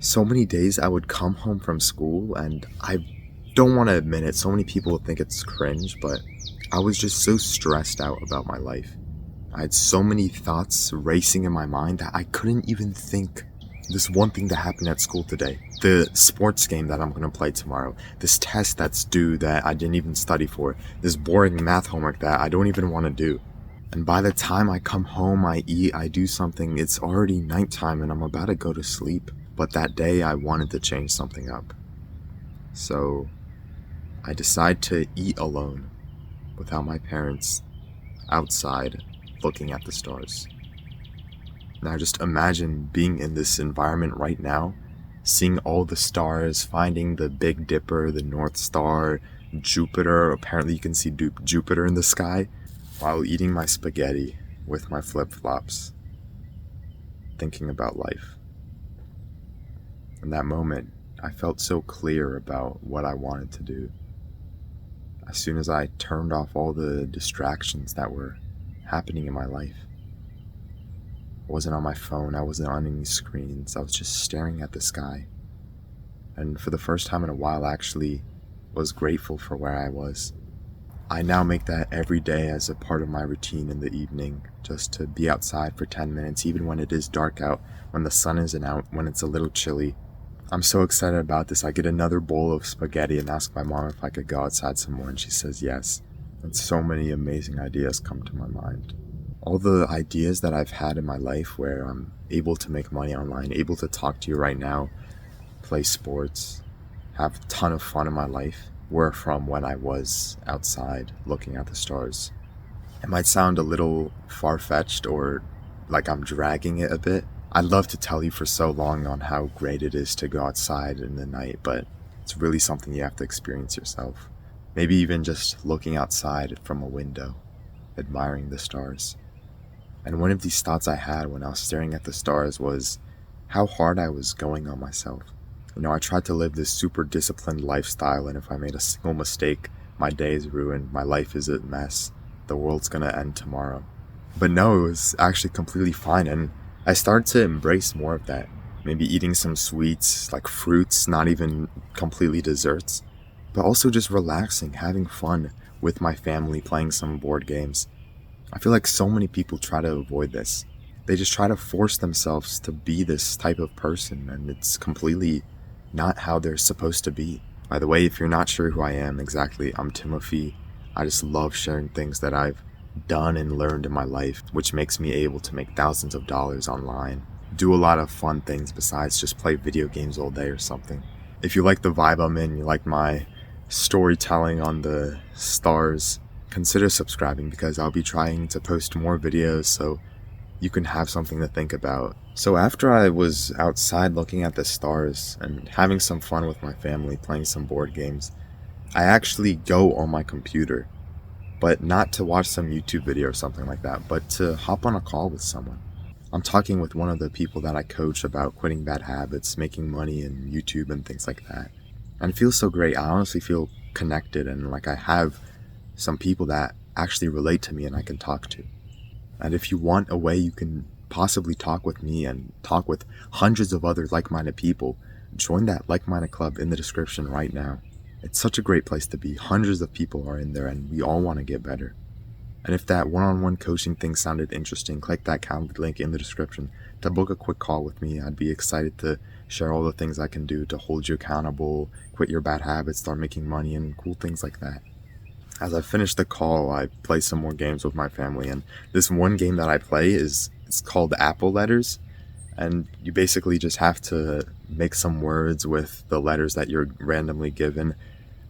So many days I would come home from school, and I don't want to admit it, so many people think it's cringe, but I was just so stressed out about my life. I had so many thoughts racing in my mind that I couldn't even think. This one thing that happened at school today, the sports game that I'm going to play tomorrow, this test that's due that I didn't even study for, this boring math homework that I don't even want to do. And by the time I come home, I eat, I do something, it's already nighttime and I'm about to go to sleep. But that day I wanted to change something up. So I decide to eat alone without my parents outside looking at the stars. Now just imagine being in this environment right now, seeing all the stars, finding the Big Dipper, the North Star, Jupiter. Apparently you can see Jupiter in the sky while eating my spaghetti with my flip-flops, thinking about life. In that moment, I felt so clear about what I wanted to do. As soon as I turned off all the distractions that were happening in my life, I wasn't on my phone, I wasn't on any screens, I was just staring at the sky. And for the first time in a while, I actually was grateful for where I was. I now make that every day as a part of my routine in the evening, just to be outside for 10 minutes, even when it is dark out, when the sun isn't out, when it's a little chilly. I'm so excited about this. I get another bowl of spaghetti and ask my mom if I could go outside some more, and she says yes. And so many amazing ideas come to my mind. All the ideas that I've had in my life where I'm able to make money online, able to talk to you right now, play sports, have a ton of fun in my life, were from when I was outside looking at the stars. It might sound a little far-fetched or like I'm dragging it a bit. I'd love to tell you for so long on how great it is to go outside in the night, but it's really something you have to experience yourself. Maybe even just looking outside from a window, admiring the stars. And one of these thoughts I had when I was staring at the stars was how hard I was going on myself. I tried to live this super disciplined lifestyle, and if I made a single mistake, my day is ruined, my life is a mess, the world's gonna end tomorrow. But no, it was actually completely fine, and I started to embrace more of that. Maybe eating some sweets, like fruits, not even completely desserts, but also just relaxing, having fun with my family, playing some board games. I feel like so many people try to avoid this. They just try to force themselves to be this type of person, and it's completely not how they're supposed to be. By the way, if you're not sure who I am exactly, I'm Timothy. I just love sharing things that I've done and learned in my life, which makes me able to make thousands of dollars online. Do a lot of fun things besides just play video games all day or something. If you like the vibe I'm in, you like my storytelling on the stars, consider subscribing because I'll be trying to post more videos so you can have something to think about. So after I was outside looking at the stars and having some fun with my family, playing some board games, I actually go on my computer, but not to watch some YouTube video or something like that, but to hop on a call with someone. I'm talking with one of the people that I coach about quitting bad habits, making money in YouTube and things like that. And it feels so great. I honestly feel connected and like I have some people that actually relate to me and I can talk to. And if you want a way you can possibly talk with me and talk with hundreds of other like-minded people, join that like-minded club in the description right now. It's such a great place to be. Hundreds of people are in there and we all want to get better. And if that one-on-one coaching thing sounded interesting, click that calendar link in the description to book a quick call with me. I'd be excited to share all the things I can do to hold you accountable, quit your bad habits, start making money, and cool things like that. As I finish the call, I play some more games with my family, and this one game that I play it's called Apple Letters, and you basically just have to make some words with the letters that you're randomly given.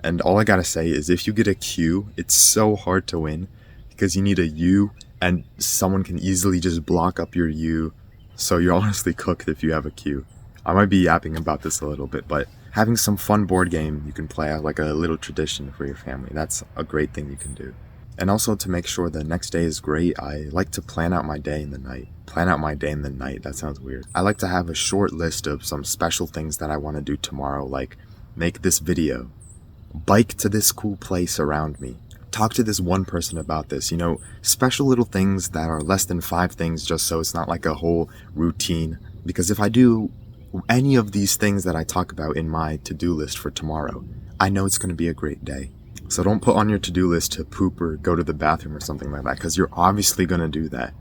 And all I gotta say is if you get a Q, it's so hard to win because you need a U, and someone can easily just block up your U, so you're honestly cooked if you have a Q. I might be yapping about this a little bit, but having some fun board game you can play out like a little tradition for your family. That's a great thing you can do. And also to make sure the next day is great, I like to plan out my day in the night. Plan out my day in the night, that sounds weird. I like to have a short list of some special things that I want to do tomorrow, like make this video, bike to this cool place around me, talk to this one person about this, special little things that are less than 5 things just so it's not like a whole routine. Because if I do any of these things that I talk about in my to-do list for tomorrow, I know it's going to be a great day. So don't put on your to-do list to poop or go to the bathroom or something like that, because you're obviously going to do that.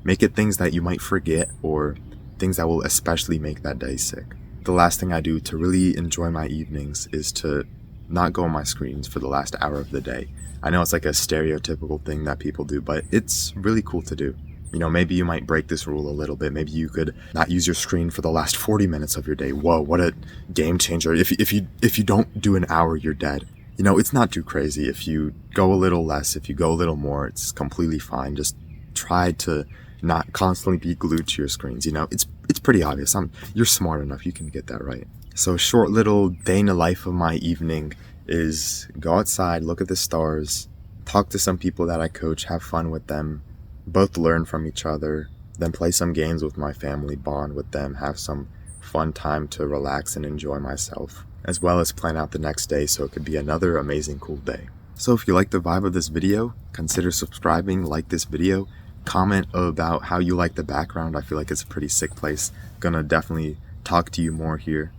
Make it things that you might forget or things that will especially make that day sick. The last thing I do to really enjoy my evenings is to not go on my screens for the last hour of the day. I know it's like a stereotypical thing that people do, but it's really cool to do. You know, maybe you might break this rule a little bit. Maybe you could not use your screen for the last 40 minutes of your day. Whoa, what a game changer. If you don't do an hour, you're dead. You know, it's not too crazy. If you go a little less, if you go a little more, it's completely fine. Just try to not constantly be glued to your screens. You know, it's pretty obvious. You're smart enough. You can get that right. So a short little day in the life of my evening is go outside, look at the stars, talk to some people that I coach, have fun with them, both learn from each other, then play some games with my family, bond with them, have some fun time to relax and enjoy myself, as well as plan out the next day so it could be another amazing cool day. So if you like the vibe of this video, consider subscribing, like this video, comment about how you like the background. I feel like it's a pretty sick place. Gonna definitely talk to you more here.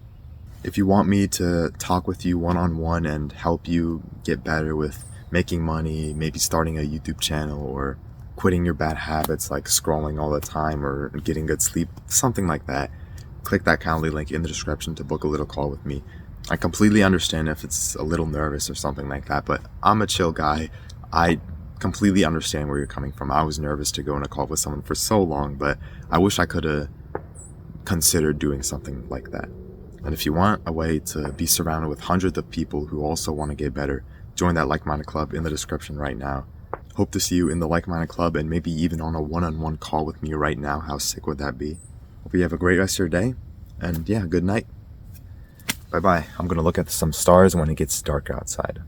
If you want me to talk with you one-on-one and help you get better with making money, maybe starting a YouTube channel or quitting your bad habits like scrolling all the time or getting good sleep, something like that, click that Calendly link in the description to book a little call with me. I completely understand if it's a little nervous or something like that, but I'm a chill guy. I completely understand where you're coming from. I was nervous to go on a call with someone for so long, but I wish I could have considered doing something like that. And if you want a way to be surrounded with hundreds of people who also want to get better, join that like-minded club in the description right now. Hope to see you in the like-minded club and maybe even on a one-on-one call with me right now. How sick would that be? Hope you have a great rest of your day. And yeah, good night. Bye-bye. I'm going to look at some stars when it gets dark outside.